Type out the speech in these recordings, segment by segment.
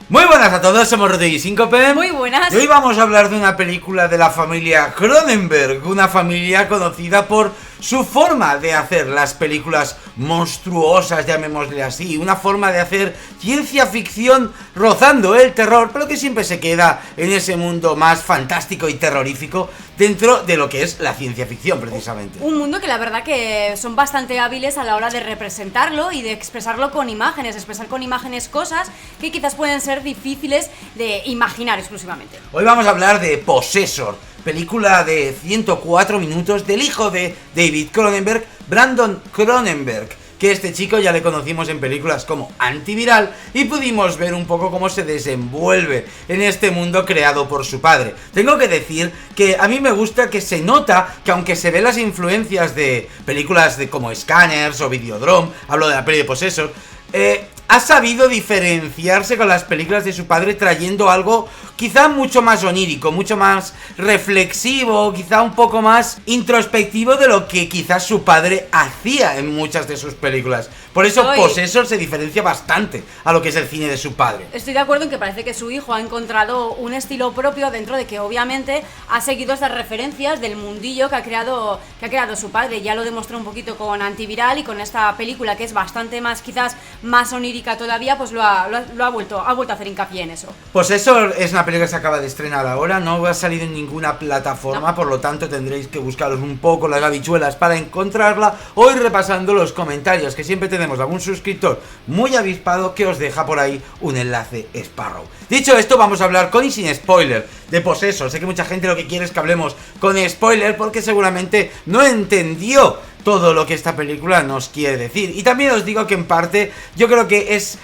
Muy buenas a todos, somos Rodri y Síncope. Muy buenas. Y hoy vamos a hablar de una película de la familia Cronenberg, una familia conocida por su forma de hacer las películas monstruosas, llamémosle así, una forma de hacer ciencia ficción rozando el terror, pero que siempre se queda en ese mundo más fantástico y terrorífico dentro de lo que es la ciencia ficción, precisamente. Un mundo que la verdad que son bastante hábiles a la hora de representarlo y de expresarlo con imágenes, expresar con imágenes cosas que quizás pueden ser difíciles de imaginar exclusivamente. Hoy vamos a hablar de Possessor, película de 104 minutos del hijo de David Cronenberg, Brandon Cronenberg, que este chico ya le conocimos en películas como Antiviral y pudimos ver un poco cómo se desenvuelve en este mundo creado por su padre. Tengo que decir que a mí me gusta que se nota que aunque se ve las influencias de películas como Scanners o Videodrome, hablo de la peli de Possessor, ha sabido diferenciarse con las películas de su padre, trayendo algo quizá mucho más onírico, mucho más reflexivo, quizá un poco más introspectivo de lo que quizás su padre hacía en muchas de sus películas. Por eso Possessor se diferencia bastante a lo que es el cine de su padre. Estoy de acuerdo en que parece que su hijo ha encontrado un estilo propio dentro de que obviamente ha seguido estas referencias del mundillo que ha creado su padre. Ya lo demostró un poquito con Antiviral y con esta película que es bastante más, quizás más onírica todavía, pues ha vuelto a hacer hincapié en eso. Possessor es una película que se acaba de estrenar ahora, no ha salido en ninguna plataforma, no. Por lo tanto tendréis que buscaros un poco las habichuelas para encontrarla. Hoy repasando los comentarios, que siempre tenemos algún suscriptor muy avispado que os deja por ahí un enlace Sparrow. Dicho esto, vamos a hablar con y sin spoiler de Possessor. Sé que mucha gente lo que quiere es que hablemos con spoiler porque seguramente no entendió todo lo que esta película nos quiere decir. Y también os digo que en parte yo creo que es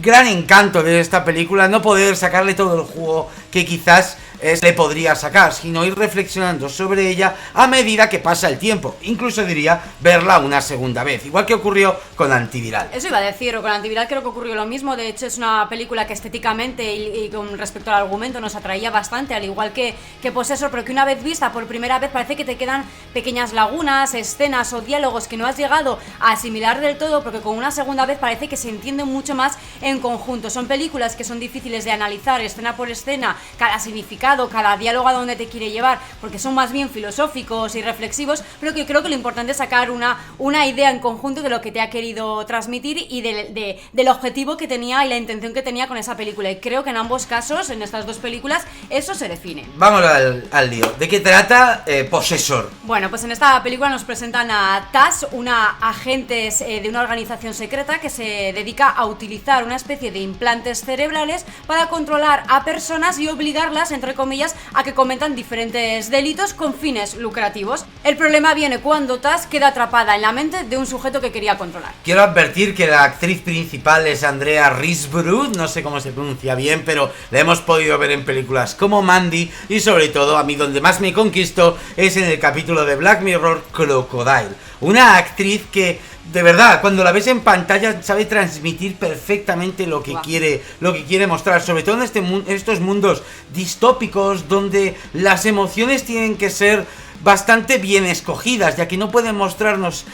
gran encanto de esta película no poder sacarle todo el jugo que quizás le podría sacar, sino ir reflexionando sobre ella a medida que pasa el tiempo. Incluso diría verla una segunda vez, igual que ocurrió con Antiviral. Eso iba a decir, con Antiviral creo que ocurrió lo mismo. De hecho es una película que estéticamente y con respecto al argumento nos atraía bastante, al igual que Possessor, pero que una vez vista por primera vez parece que te quedan pequeñas lagunas, escenas o diálogos que no has llegado a asimilar del todo, porque con una segunda vez parece que se entiende mucho más en conjunto. Son películas que son difíciles de analizar escena por escena, cada significado, cada diálogo a donde te quiere llevar, porque son más bien filosóficos y reflexivos, pero que creo que lo importante es sacar una idea en conjunto de lo que te ha querido transmitir y del objetivo que tenía y la intención que tenía con esa película. Y creo que en ambos casos, en estas dos películas, eso se define. Vamos al lío. ¿De qué trata Possessor? Bueno, pues en esta película nos presentan a Taz, una agente de una organización secreta que se dedica a utilizar una especie de implantes cerebrales para controlar a personas y obligarlas, entre comillas, a que cometan diferentes delitos con fines lucrativos. El problema viene cuando Taz queda atrapada en la mente de un sujeto que quería controlar. Quiero advertir que la actriz principal es Andrea Riseborough, no sé cómo se pronuncia bien, pero la hemos podido ver en películas como Mandy y sobre todo a mí donde más me conquistó es en el capítulo de Black Mirror Crocodile. Una actriz que de verdad, cuando la ves en pantalla sabe transmitir perfectamente lo que quiere mostrar, sobre todo en estos mundos distópicos donde las emociones tienen que ser bastante bien escogidas, ya que no pueden mostrarnos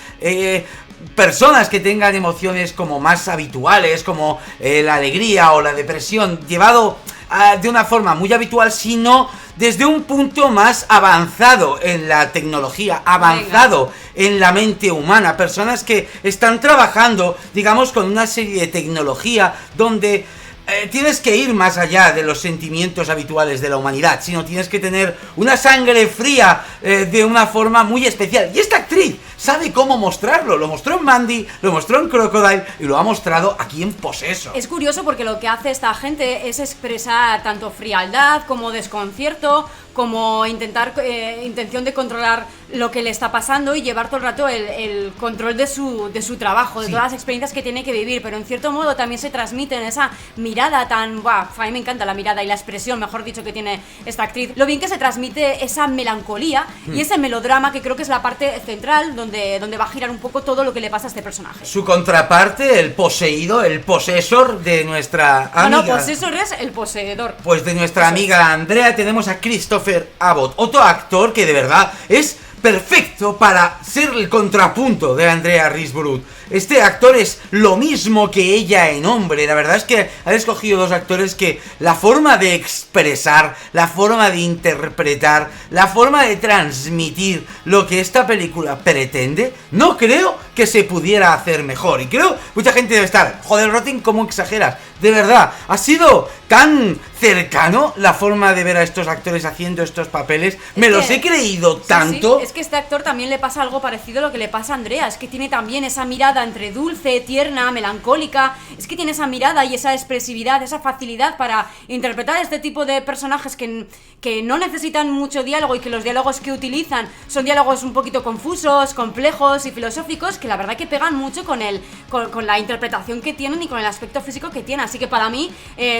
personas que tengan emociones como más habituales, como la alegría o la depresión, llevado de una forma muy habitual, sino desde un punto más avanzado en la tecnología, avanzado en la mente humana, personas que están trabajando, digamos, con una serie de tecnología donde tienes que ir más allá de los sentimientos habituales de la humanidad, sino tienes que tener una sangre fría de una forma muy especial. Y esta actriz sabe cómo mostrarlo. Lo mostró en Mandy, lo mostró en Crocodile y lo ha mostrado aquí en Possessor. Es curioso porque lo que hace esta gente es expresar tanto frialdad como desconcierto, como intención de controlar lo que le está pasando y llevar todo el rato el control de su trabajo, de todas las experiencias que tiene que vivir, pero en cierto modo también se transmite en esa mirada tan... a mí me encanta la mirada y la expresión, mejor dicho, que tiene esta actriz, lo bien que se transmite esa melancolía y ese melodrama que creo que es la parte central donde va a girar un poco todo lo que le pasa a este personaje. Su contraparte, el poseído, el possessor de nuestra amiga... No, possessor es el poseedor. Pues de nuestra amiga Andrea tenemos a Christopher Abbott, otro actor que de verdad es perfecto para ser el contrapunto de Andrea Riseborough. Este actor es lo mismo que ella en hombre. La verdad es que han escogido dos actores que la forma de expresar, la forma de interpretar, la forma de transmitir lo que esta película pretende, no creo que se pudiera hacer mejor. Y creo mucha gente debe estar, joder, Rotten, ¿cómo exageras? De verdad, ha sido tan cercano la forma de ver a estos actores haciendo estos papeles. Me los he creído tanto. Sí, es que este actor también le pasa algo parecido a lo que le pasa a Andrea. Es que tiene también esa mirada entre dulce, tierna, melancólica. Es que tiene esa mirada y esa expresividad, esa facilidad para interpretar este tipo de personajes que no necesitan mucho diálogo y que los diálogos que utilizan son diálogos un poquito confusos, complejos y filosóficos, que la verdad que pegan mucho con la interpretación que tienen y con el aspecto físico que tienen. Así que para mí,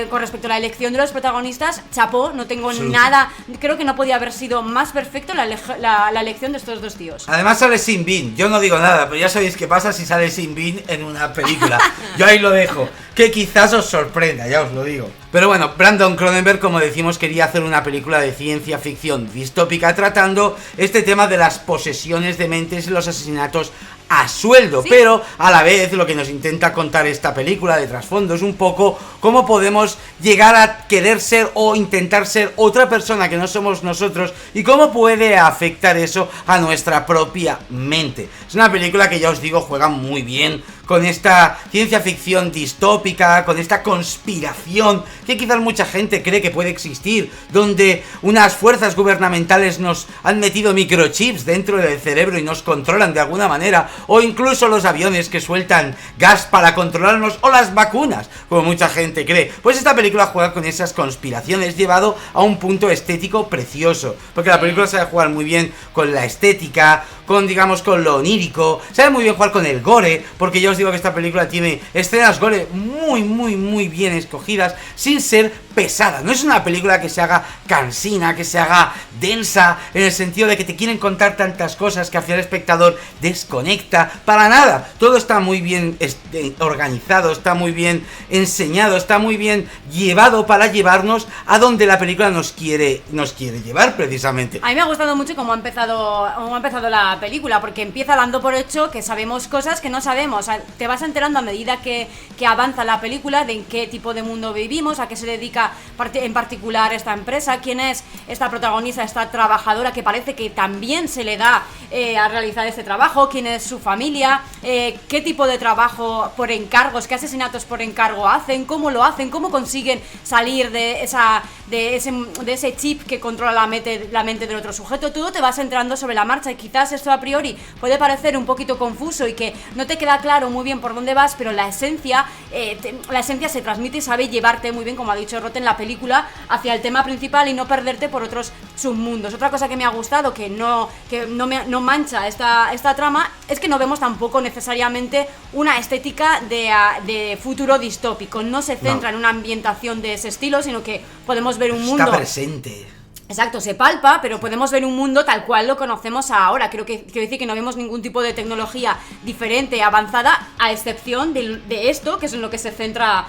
con respecto a la elección de los protagonistas, chapó, no tengo nada, creo que no podía haber sido más perfecto la elección de estos dos tíos. Además sale Sean Bean, yo no digo nada, pero ya sabéis qué pasa si sale Sean Bean en una película. Yo ahí lo dejo, que quizás os sorprenda, ya os lo digo. Pero bueno, Brandon Cronenberg, como decimos, quería hacer una película de ciencia ficción distópica tratando este tema de las posesiones de mentes y los asesinatos a sueldo, ¿sí? Pero a la vez lo que nos intenta contar esta película de trasfondo es un poco cómo podemos llegar a querer ser o intentar ser otra persona que no somos nosotros y cómo puede afectar eso a nuestra propia mente. Es una película que ya os digo juega muy bien con esta ciencia ficción distópica, con esta conspiración que quizás mucha gente cree que puede existir, donde unas fuerzas gubernamentales nos han metido microchips dentro del cerebro y nos controlan de alguna manera, o incluso los aviones que sueltan gas para controlarnos, o las vacunas, como mucha gente cree. Pues esta película juega con esas conspiraciones llevado a un punto estético precioso, porque la película sabe jugar muy bien con la estética, con, digamos, con lo onírico, sabe muy bien jugar con el gore, porque ya os digo que esta película tiene escenas gore muy bien escogidas, sin ser pesada. No es una película que se haga cansina, que se haga densa, en el sentido de que te quieren contar tantas cosas que al final el espectador desconecta, para nada. Todo está muy bien organizado, está muy bien enseñado, está muy bien llevado para llevarnos a donde la película nos quiere llevar, precisamente. A mí me ha gustado mucho cómo ha empezado la película, porque empieza dando por hecho que sabemos cosas que no sabemos. O sea, te vas enterando a medida que avanza la película de en qué tipo de mundo vivimos, a qué se dedica en particular esta empresa, quién es esta protagonista, esta trabajadora que parece que también se le da a realizar este trabajo, quién es su familia, qué tipo de trabajo por encargos, qué asesinatos por encargo hacen, cómo lo hacen, cómo consiguen salir de ese chip que controla la mente del otro sujeto. Todo te vas enterando sobre la marcha y quizás esto a priori puede parecer un poquito confuso y que no te queda claro muy bien por dónde vas, pero la esencia se transmite y sabe llevarte muy bien, como ha dicho Rotten, la película hacia el tema principal y no perderte por otros submundos. Otra cosa que me ha gustado, que no mancha esta trama, es que no vemos tampoco necesariamente una estética de futuro distópico. No se centra en una ambientación de ese estilo, sino que podemos ver un mundo... Está presente. Exacto, se palpa, pero podemos ver un mundo tal cual lo conocemos ahora. Quiero decir que no vemos ningún tipo de tecnología diferente, avanzada, a excepción de esto, que es en lo que se centra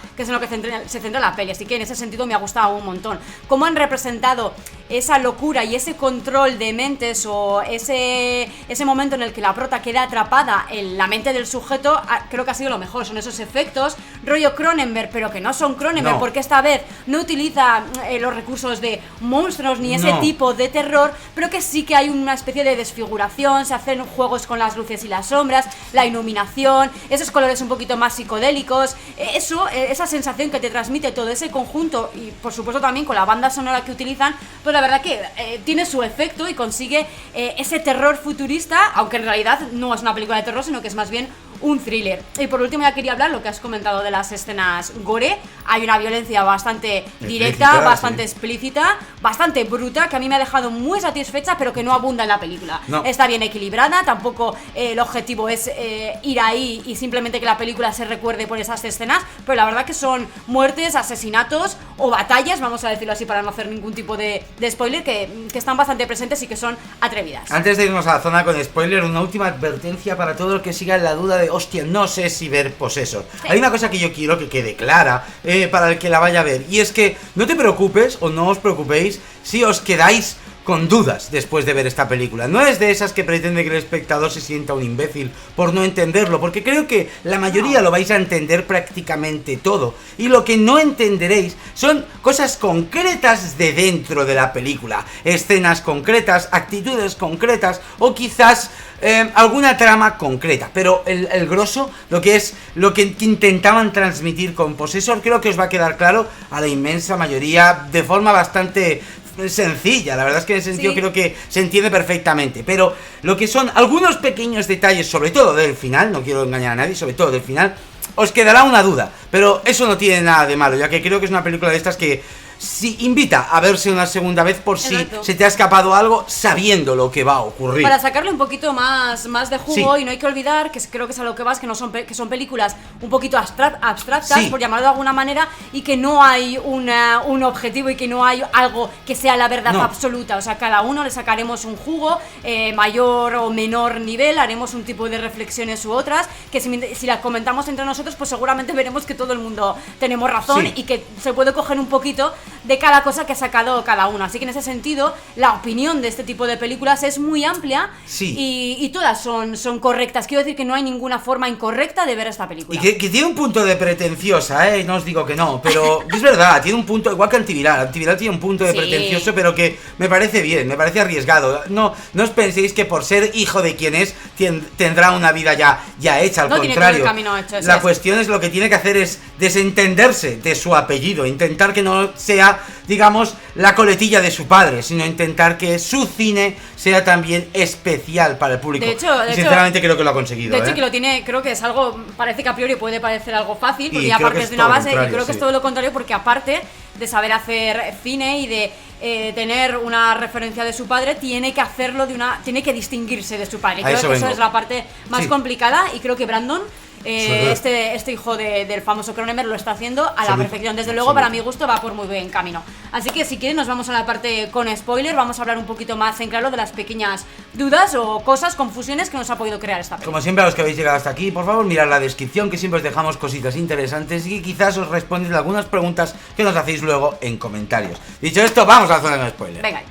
la peli. Así que en ese sentido me ha gustado un montón. Cómo han representado esa locura y ese control de mentes, o ese momento en el que la prota queda atrapada en la mente del sujeto, creo que ha sido lo mejor. Son esos efectos rollo Cronenberg, pero que no son Cronenberg, porque esta vez no utiliza los recursos de monstruos ni ese tipo de terror, pero que sí que hay una especie de desfiguración, se hacen juegos con las luces y las sombras, la iluminación, esos colores un poquito más psicodélicos, esa sensación que te transmite todo ese conjunto, y por supuesto también con la banda sonora que utilizan, pues la verdad que tiene su efecto y consigue ese terror futurista, aunque en realidad no es una película de terror, sino que es más bien un thriller. Y por último ya quería hablar lo que has comentado de las escenas gore. Hay una violencia bastante directa, bastante explícita, bastante bruta, que a mí me ha dejado muy satisfecha, pero que no abunda en la película. Está bien equilibrada, tampoco el objetivo es ir ahí y simplemente que la película se recuerde por esas escenas, pero la verdad que son muertes, asesinatos o batallas, vamos a decirlo así para no hacer ningún tipo de spoiler, que están bastante presentes y que son atrevidas. Antes de irnos a la zona con spoiler, una última advertencia para todo el que siga en la duda de hostia, no sé si ver Possessor. Sí. Hay una cosa que yo quiero que quede clara para el que la vaya a ver, y es que no te preocupes o no os preocupéis si os quedáis con dudas después de ver esta película. No es de esas que pretende que el espectador se sienta un imbécil por no entenderlo, porque creo que la mayoría lo vais a entender prácticamente todo, y lo que no entenderéis son cosas concretas de dentro de la película, escenas concretas, actitudes concretas, o quizás alguna trama concreta, pero el grosso, lo que intentaban transmitir con Possessor, creo que os va a quedar claro a la inmensa mayoría de forma bastante sencilla. La verdad es que en ese sentido creo que se entiende perfectamente, pero lo que son algunos pequeños detalles, sobre todo del final, no quiero engañar a nadie, sobre todo del final, os quedará una duda, pero eso no tiene nada de malo, ya que creo que es una película de estas que si invita a verse una segunda vez por si se te ha escapado algo, sabiendo lo que va a ocurrir. Para sacarle un poquito más de jugo, y no hay que olvidar, que creo que es a lo que vas, que no son que son películas un poquito abstractas, por llamarlo de alguna manera, y que no hay un objetivo y que no hay algo que sea la verdad absoluta. O sea, cada uno le sacaremos un jugo, mayor o menor nivel, haremos un tipo de reflexiones u otras, que si las comentamos entre nosotros, pues seguramente veremos que todo el mundo tenemos razón y que se puede coger un poquito de cada cosa que ha sacado cada uno. Así que en ese sentido, la opinión de este tipo de películas es muy amplia y todas son correctas. Quiero decir que no hay ninguna forma incorrecta de ver esta película. Y que tiene un punto de pretenciosa, no os digo que no, pero es verdad, tiene un punto, igual que Antiviral. Antiviral tiene un punto de pretencioso, pero que me parece bien, me parece arriesgado. No os penséis que por ser hijo de quien es, tendrá una vida ya hecha, al contrario. Tiene todo el camino hecho, la cuestión es lo que tiene que hacer es desentenderse de su apellido, intentar que no sea, digamos, la coletilla de su padre, sino intentar que su cine sea también especial para el público. De hecho, sinceramente creo que lo ha conseguido. De hecho, que lo tiene, creo que es algo, parece que a priori puede parecer algo fácil, porque ya partes de una base, y creo que es todo lo contrario, porque aparte de saber hacer cine y de tener una referencia de su padre, tiene que distinguirse de su padre. Creo que eso es la parte más complicada, y creo que Brandon, este hijo del famoso Cronenberg, lo está haciendo a la perfección. Desde luego, para mi gusto, va por muy buen camino. Así que si quieren, nos vamos a la parte con spoiler. Vamos a hablar un poquito más en claro de las pequeñas dudas o cosas, confusiones que nos ha podido crear esta película. Como siempre, a los que habéis llegado hasta aquí, por favor, mirad la descripción, que siempre os dejamos cositas interesantes y quizás os responden algunas preguntas que nos hacéis luego en comentarios. Dicho esto, vamos a la zona de spoiler. Venga.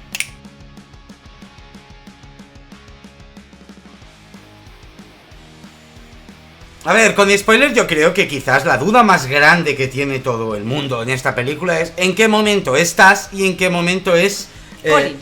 A ver, con spoilers yo creo que quizás la duda más grande que tiene todo el mundo en esta película es en qué momento estás y en qué momento es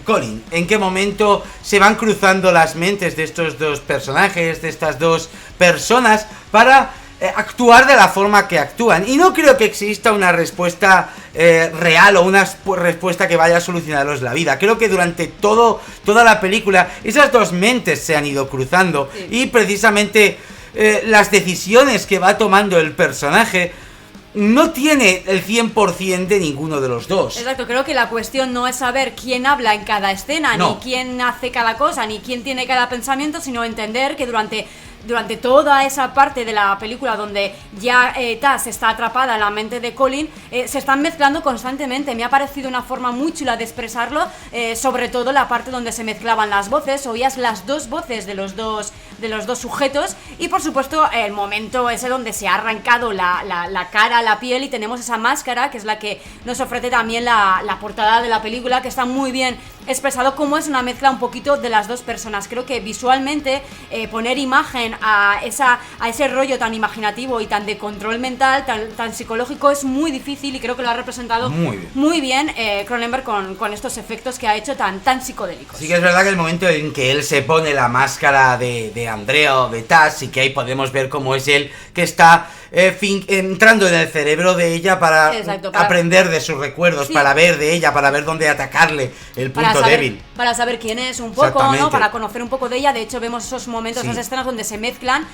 Colin. En qué momento se van cruzando las mentes de estos dos personajes, de estas dos personas, para actuar de la forma que actúan. Y no creo que exista una respuesta real o una respuesta que vaya a solucionaros la vida. Creo que durante toda la película esas dos mentes se han ido cruzando y precisamente las decisiones que va tomando el personaje no tiene el 100% de ninguno de los dos. Exacto, creo que la cuestión no es saber quién habla en cada escena, ni quién hace cada cosa, ni quién tiene cada pensamiento, sino entender que durante toda esa parte de la película donde ya Taz está atrapada en la mente de Colin, se están mezclando constantemente. Me ha parecido una forma muy chula de expresarlo, sobre todo la parte donde se mezclaban las voces, oías las dos voces de los dos sujetos, y por supuesto el momento ese donde se ha arrancado la cara, la piel, y tenemos esa máscara que es la que nos ofrece también la portada de la película, que está muy bien expresado cómo es una mezcla un poquito de las dos personas. Creo que visualmente poner imagen a ese rollo tan imaginativo y tan de control mental, tan psicológico, es muy difícil, y creo que lo ha representado muy bien Cronenberg con estos efectos que ha hecho tan psicodélicos. Sí que es verdad que el momento en que él se pone la máscara de Andrea o de Taz, y que ahí podemos ver cómo es él que está entrando en el cerebro de ella para aprender de sus recuerdos, para ver de ella, para ver dónde atacarle el punto débil. Para saber quién es un poco, ¿no? Para conocer un poco de ella. De hecho, vemos esos momentos, esas escenas donde se mezclan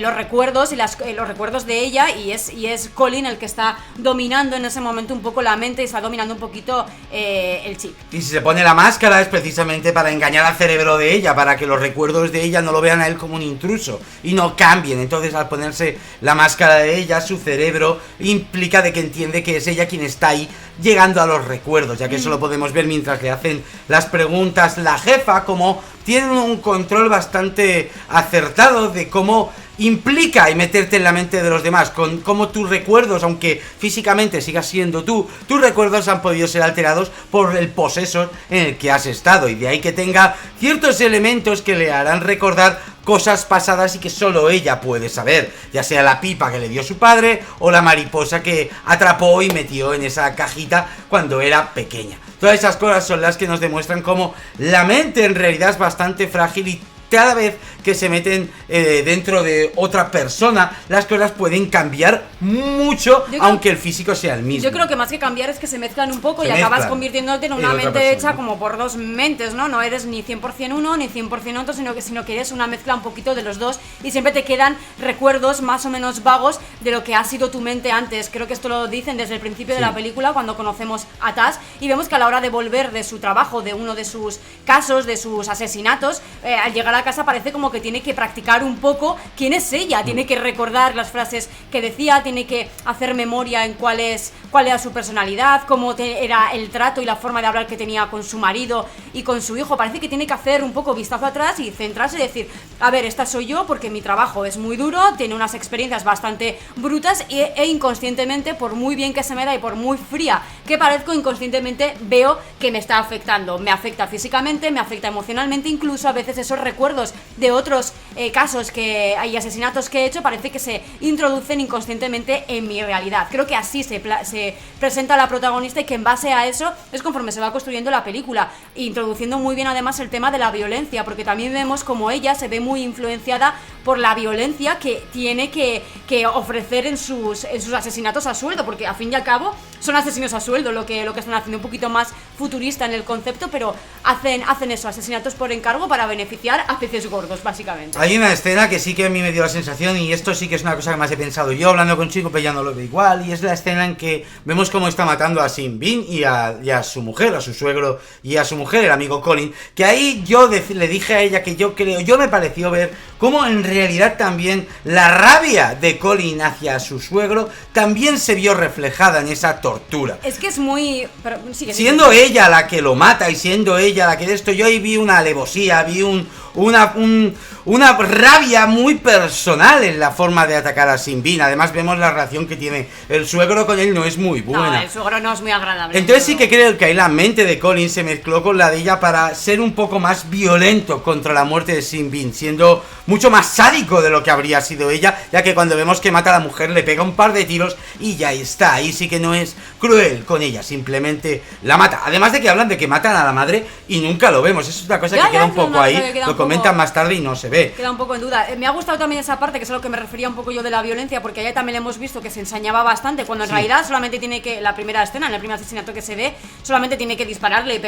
los recuerdos y los recuerdos de ella, y es Colin el que está dominando en ese momento un poco la mente, y está dominando un poquito el chip. Y si se pone la máscara es precisamente para engañar al cerebro de ella, para que los recuerdos de ella no lo vean a él como un intruso y no cambien. Entonces, al ponerse la máscara de ella, su cerebro implica de que entiende que es ella quien está ahí llegando a los recuerdos, ya que eso lo podemos ver mientras le hacen las preguntas la jefa, como tienen un control bastante acertado de cómo implica y meterte en la mente de los demás, con cómo tus recuerdos, aunque físicamente sigas siendo tú, tus recuerdos han podido ser alterados por el posesor en el que has estado, y de ahí que tenga ciertos elementos que le harán recordar cosas pasadas y que solo ella puede saber, ya sea la pipa que le dio su padre o la mariposa que atrapó y metió en esa cajita cuando era pequeña. Todas esas cosas son las que nos demuestran cómo la mente en realidad es bastante frágil, y cada vez que se meten dentro de otra persona, las cosas pueden cambiar mucho, aunque el físico sea el mismo. Yo creo que más que cambiar es que se mezclan un poco y acabas convirtiéndote en una mente hecha como por dos mentes, ¿no? No eres ni 100% uno ni 100% otro, sino que eres una mezcla un poquito de los dos, y siempre te quedan recuerdos más o menos vagos de lo que ha sido tu mente antes. Creo que esto lo dicen desde el principio de la película, cuando conocemos a Taz, y vemos que a la hora de volver de su trabajo, de uno de sus casos, de sus asesinatos, al llegar a casa parece como que tiene que practicar un poco quién es ella, tiene que recordar las frases que decía, tiene que hacer memoria en cuál era su personalidad, cómo era el trato y la forma de hablar que tenía con su marido y con su hijo. Parece que tiene que hacer un poco vistazo atrás y centrarse y decir, a ver, esta soy yo porque mi trabajo es muy duro, tiene unas experiencias bastante brutas, e inconscientemente, por muy bien que se me da y por muy fría que parezco, inconscientemente veo que me está afectando. Me afecta físicamente, me afecta emocionalmente, incluso a veces esos recuerdos de otros casos y asesinatos que he hecho parece que se introducen inconscientemente en mi realidad. Creo que así se presenta la protagonista, y que en base a eso es conforme se va construyendo la película, introduciendo muy bien además el tema de la violencia, porque también vemos como ella se ve muy influenciada por la violencia que tiene que ofrecer en sus asesinatos a sueldo, porque a fin y al cabo son asesinos a sueldo lo que están haciendo, un poquito más futurista en el concepto, pero hacen eso, asesinatos por encargo para beneficiar a peces gordos, básicamente. Hay una escena que sí que a mí me dio la sensación, y esto sí que es una cosa que más he pensado yo hablando con Chico, pero ya no lo veo igual, y es la escena en que vemos cómo está matando a Sin Bin y a su mujer, a su suegro y a su mujer, el amigo Colin, que ahí yo le dije a ella que yo me pareció ver cómo en realidad también la rabia de Colin hacia su suegro también se vio reflejada en esa tortura. Es que es muy... Siendo ella la que lo mata y siendo ella la que de esto, yo ahí vi una alevosía, vi una rabia muy personal en la forma de atacar a Sin Bin. Además vemos la relación que tiene el suegro con él, no es muy buena. No, el suegro no es muy agradable. Entonces sí que creo que ahí la mente de Colin se mezcló con la de ella para ser un poco más violento contra la muerte de Sin Bin, siendo mucho más sádico de lo que habría sido ella, ya que cuando vemos que mata a la mujer le pega un par de tiros y ya está. Ahí sí que no es cruel con ella, simplemente la mata. Además de que hablan de que matan a la madre y nunca lo vemos. Eso es una cosa que queda un poco ahí, lo comentan más tarde y no se ve. Queda un poco en duda. Me ha gustado también esa parte, que es a lo que me refería un poco yo de la violencia, porque allá también hemos visto que se ensañaba bastante, cuando en realidad solamente tiene que, la primera escena, en el primer asesinato que se ve, solamente tiene que dispararle y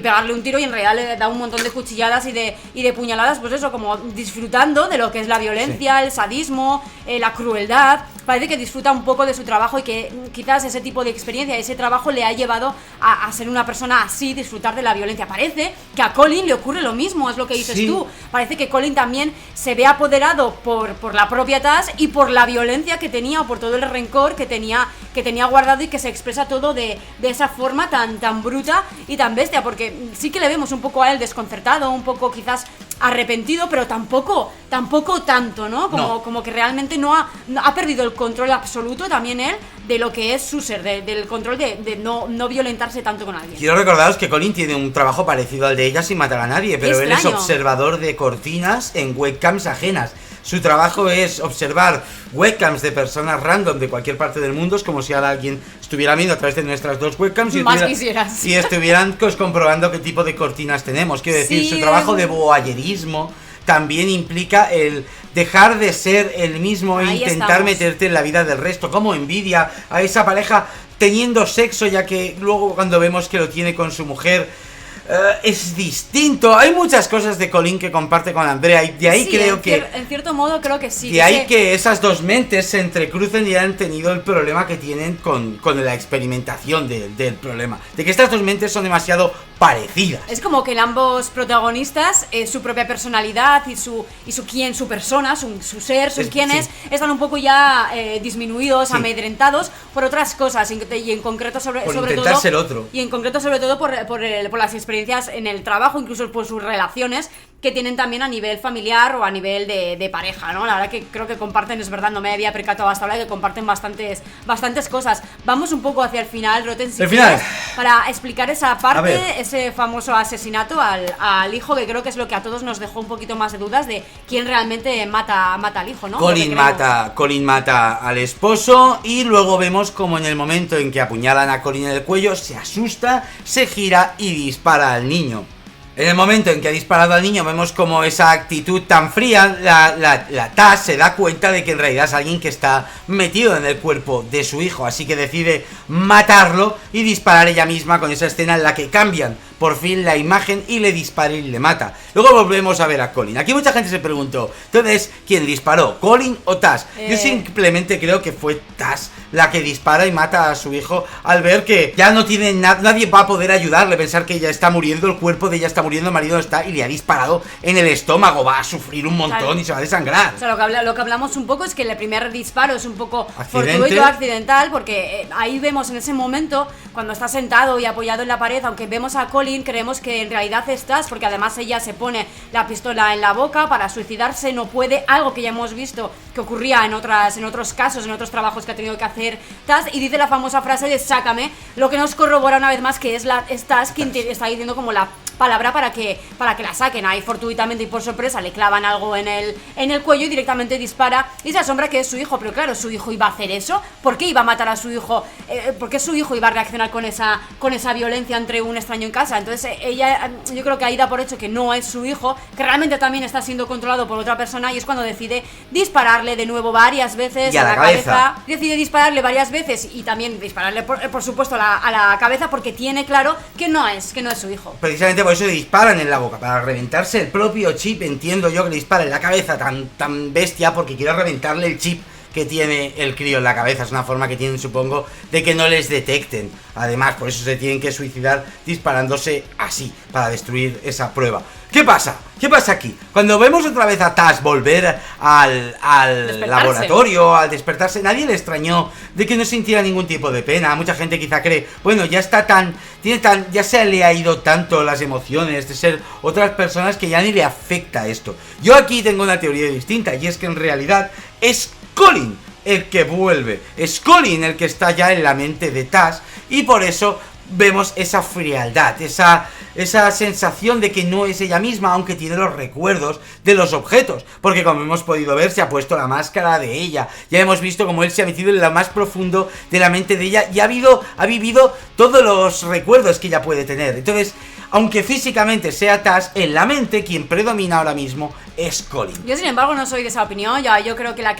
pegarle un tiro, y en realidad le da un montón de cuchilladas y de puñaladas, pues eso, como disfrutando de lo que es la violencia, el sadismo, la crueldad. Parece que disfruta un poco de su trabajo, y que quizás ese tipo de experiencia, ese trabajo le ha llevado a ser una persona así, disfrutar de la violencia. Parece que a Colin le ocurre lo mismo, es lo que dices tú. Parece que Colin también se ve apoderado por la propia Taz y por la violencia que tenía, o por todo el rencor que tenía guardado, y que se expresa todo de esa forma tan bruta y tan bestia, porque sí que le vemos un poco a él desconcertado, un poco quizás arrepentido, pero tampoco tanto, ¿no? Como que realmente no ha perdido el control absoluto también él de lo que es su ser, del control de no violentarse tanto con alguien. Quiero recordaros que Colin tiene un trabajo parecido al de ella sin matar a nadie, pero él es observador de cortinas en webcams ajenas. Su trabajo es observar webcams de personas random de cualquier parte del mundo. Es como si ahora alguien estuviera viendo a través de nuestras dos webcams y estuvieran pues, comprobando qué tipo de cortinas tenemos. Quiero decir, su trabajo de voyerismo también implica el dejar de ser el mismo e intentar meterte en la vida del resto. Como envidia a esa pareja teniendo sexo, ya que luego cuando vemos que lo tiene con su mujer es distinto. Hay muchas cosas de Colin que comparte con Andrea, y de ahí creo que en cierto modo creo que sí. De ahí que esas dos mentes se entrecrucen y han tenido el problema que tienen con la experimentación del problema, de que estas dos mentes son demasiado parecidas. Es como que en ambos protagonistas su propia personalidad y su persona, su ser, quién es, están un poco ya disminuidos, amedrentados por otras cosas, y en concreto sobre todo ser otro. Y en concreto sobre todo por las experiencias en el trabajo, incluso por sus relaciones que tienen también a nivel familiar o a nivel de pareja, ¿no? La verdad que creo que comparten, es verdad, no me había percatado hasta ahora que comparten bastantes cosas. Vamos un poco hacia el final, Roten, si quieres, para explicar esa parte, ese famoso asesinato al hijo, que creo que es lo que a todos nos dejó un poquito más de dudas de quién realmente mata al hijo, ¿no? Colin mata al esposo y luego vemos como en el momento en que apuñalan a Colin en el cuello, se asusta, se gira y dispara al niño. En el momento en que ha disparado al niño vemos como esa actitud tan fría, la Taz se da cuenta de que en realidad es alguien que está metido en el cuerpo de su hijo, así que decide matarlo y disparar ella misma con esa escena en la que cambian por fin la imagen y le dispara y le mata. Luego volvemos a ver a Colin. Aquí mucha gente se preguntó, entonces, ¿quién disparó? ¿Colin o Taz? Yo simplemente creo que fue Taz la que dispara y mata a su hijo al ver que ya no tiene nadie va a poder ayudarle, pensar que ella está muriendo, el cuerpo de ella está muriendo, el marido no está y le ha disparado en el estómago, va a sufrir un montón y se va a desangrar. O sea, lo que hablamos un poco es que el primer disparo es un poco fortuito, accidental, porque ahí vemos en ese momento, cuando está sentado y apoyado en la pared, aunque vemos a Colin, creemos que en realidad estás, porque además ella se pone la pistola en la boca para suicidarse, no puede, algo que ya hemos visto que ocurría en otros casos, en otros trabajos que ha tenido que hacer Taz, y dice la famosa frase de sácame, lo que nos corrobora una vez más que es Taz quien está diciendo como la palabra para que la saquen. Ahí fortuitamente y por sorpresa le clavan algo en el cuello y directamente dispara y se asombra que es su hijo, pero claro, su hijo iba a hacer eso, ¿por qué iba a matar a su hijo? ¿Por qué su hijo iba a reaccionar con esa violencia entre un extraño en casa? Entonces ella, yo creo que ahí da por hecho que no es su hijo, que realmente también está siendo controlado por otra persona, y es cuando decide dispararle de nuevo varias veces a la cabeza. Decide dispararle varias veces y también dispararle por supuesto a la cabeza, porque tiene claro que no es su hijo. Precisamente por eso le disparan en la boca, para reventarse el propio chip. Entiendo yo que le dispara en la cabeza tan bestia porque quiere reventarle el chip que tiene el crío en la cabeza. Es una forma que tienen, supongo, de que no les detecten. Además, por eso se tienen que suicidar disparándose así, para destruir esa prueba. ¿Qué pasa? ¿Qué pasa aquí? Cuando vemos otra vez a Taz volver al laboratorio, al despertarse, nadie le extrañó de que no sintiera ningún tipo de pena. Mucha gente quizá cree, bueno, ya se le ha ido tanto las emociones de ser otras personas que ya ni le afecta esto. Yo aquí tengo una teoría distinta, y es que en realidad es Colin el que vuelve, es Colin el que está ya en la mente de Taz, y por eso vemos esa frialdad, esa sensación de que no es ella misma, aunque tiene los recuerdos de los objetos, porque como hemos podido ver, se ha puesto la máscara de ella. Ya hemos visto cómo él se ha metido en lo más profundo de la mente de ella y ha vivido todos los recuerdos que ella puede tener. Entonces, aunque físicamente sea Taz, en la mente quien predomina ahora mismo es Colin. Yo, sin embargo, no soy de esa opinión. Yo creo que la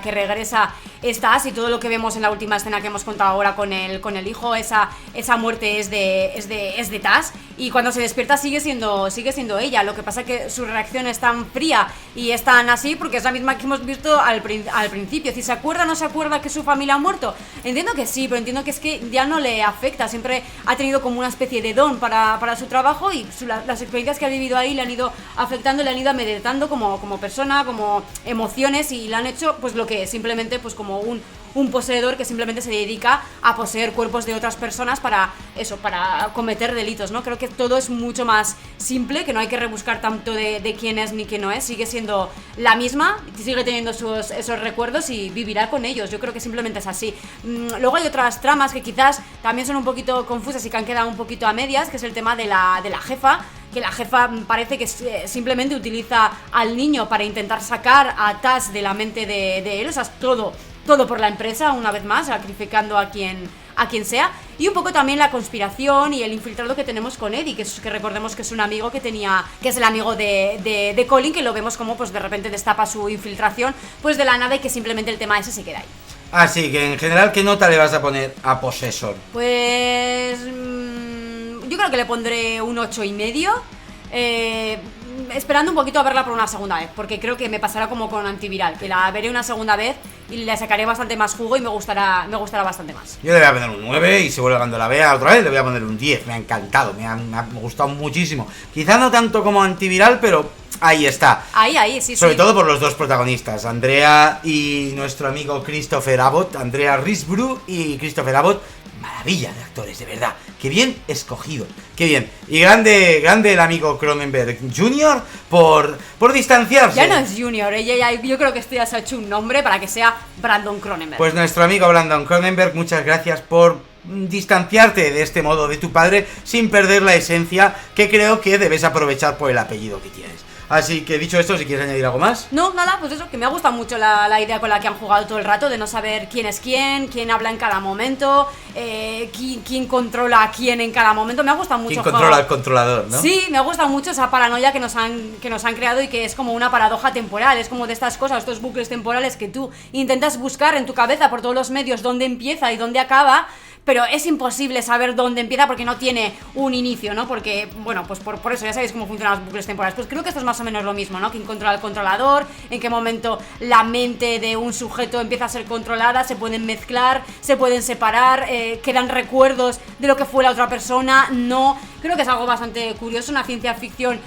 que regresa es Taz, y todo lo que vemos en la última escena que hemos contado ahora con el hijo, esa muerte es de Taz, y cuando se despierta sigue siendo ella. Lo que pasa es que su reacción es tan fría y es tan así porque es la misma que hemos visto al principio. Si se acuerda o no se acuerda que su familia ha muerto, entiendo que sí, pero entiendo que es que ya no le afecta. Siempre ha tenido como una especie de don para su trabajo, y las experiencias que ha vivido ahí le han ido afectando, le han ido amedrentando como persona, como emociones, y le han hecho pues lo que es, simplemente pues como un poseedor que simplemente se dedica a poseer cuerpos de otras personas para cometer delitos, ¿no? Creo que todo es mucho más simple, que no hay que rebuscar tanto de quién es ni quién no es. Sigue siendo la misma, sigue teniendo esos recuerdos y vivirá con ellos. Yo creo que simplemente es así. Luego hay otras tramas que quizás también son un poquito confusas y que han quedado un poquito a medias, que es el tema de la jefa, que la jefa parece que simplemente utiliza al niño para intentar sacar a Taz de la mente de él. O sea, es todo por la empresa, una vez más, sacrificando a quien sea. Y un poco también la conspiración y el infiltrado que tenemos con Eddie, que recordemos que es un amigo que es el amigo de Colin, que lo vemos como pues de repente destapa su infiltración pues de la nada, y que simplemente el tema ese se queda ahí. Así que en general, ¿qué nota le vas a poner a Possessor? Pues yo creo que le pondré un 8,5. Esperando un poquito a verla por una segunda vez, porque creo que me pasará como con Antiviral, que la veré una segunda vez y le sacaré bastante más jugo y me gustará bastante más. Yo le voy a poner un 9, y seguro cuando la vea otra vez le voy a poner un 10. Me ha encantado, me ha gustado muchísimo. Quizá no tanto como Antiviral, pero ahí está. Ahí, sí. Sobre todo por los dos protagonistas, Andrea y nuestro amigo Christopher Abbott. Andrea Riseborough y Christopher Abbott, maravilla de actores, de verdad. Qué bien escogido, qué bien. Y grande el amigo Cronenberg Jr. por distanciarse. Ya no es Junior, yo creo que esto ya se ha hecho un nombre para que sea Brandon Cronenberg. Pues nuestro amigo Brandon Cronenberg, muchas gracias por distanciarte de este modo de tu padre sin perder la esencia que creo que debes aprovechar por el apellido que tienes. Así que dicho esto, si quieres añadir algo más. No, nada, pues eso, que me ha gustado mucho la idea con la que han jugado todo el rato, de no saber quién es quién habla en cada momento, quién controla a quién en cada momento. Me ha gustado mucho. ¿Quién controla al controlador, no? Sí, me ha gustado mucho esa paranoia que nos han creado y que es como una paradoja temporal. Es como de estas cosas, estos bucles temporales que tú intentas buscar en tu cabeza por todos los medios dónde empieza y dónde acaba, pero es imposible saber dónde empieza porque no tiene un inicio, ¿no? Porque, bueno, pues por eso ya sabéis cómo funcionan los bucles temporales. Pues creo que esto es más o menos lo mismo, ¿no? ¿Quién controla al controlador? ¿En qué momento la mente de un sujeto empieza a ser controlada? ¿Se pueden mezclar? ¿Se pueden separar? ¿Quedan recuerdos de lo que fue la otra persona? No. Creo que es algo bastante curioso, una ciencia ficción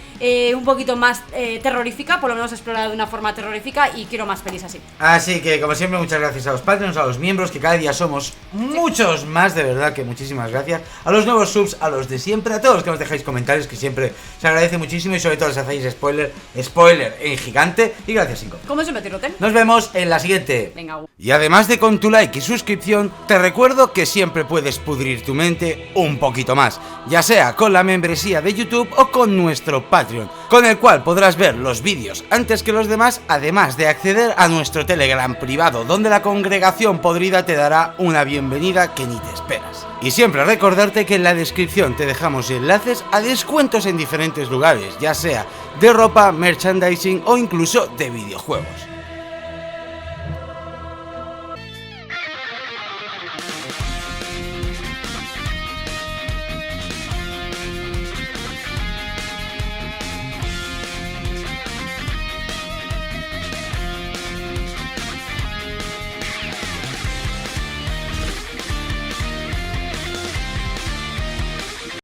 un poquito más terrorífica, por lo menos explorada de una forma terrorífica, y quiero más pelis así. Así que, como siempre, muchas gracias a los Patreons, a los miembros, que cada día somos muchos más, de verdad que muchísimas gracias. A los nuevos subs, a los de siempre, a todos los que nos dejáis comentarios, que siempre se agradece muchísimo, y sobre todo les hacéis spoiler en gigante. Y gracias, Cinco. ¿Cómo se mete, Roten? Nos vemos en la siguiente. Venga. Y además de con tu like y suscripción, te recuerdo que siempre puedes pudrir tu mente un poquito más, ya sea con la membresía de YouTube o con nuestro Patreon, con el cual podrás ver los vídeos antes que los demás, además de acceder a nuestro Telegram privado, donde la congregación podrida te dará una bienvenida que ni te esperas. Y siempre recordarte que en la descripción te dejamos enlaces a descuentos en diferentes lugares, ya sea de ropa, merchandising o incluso de videojuegos.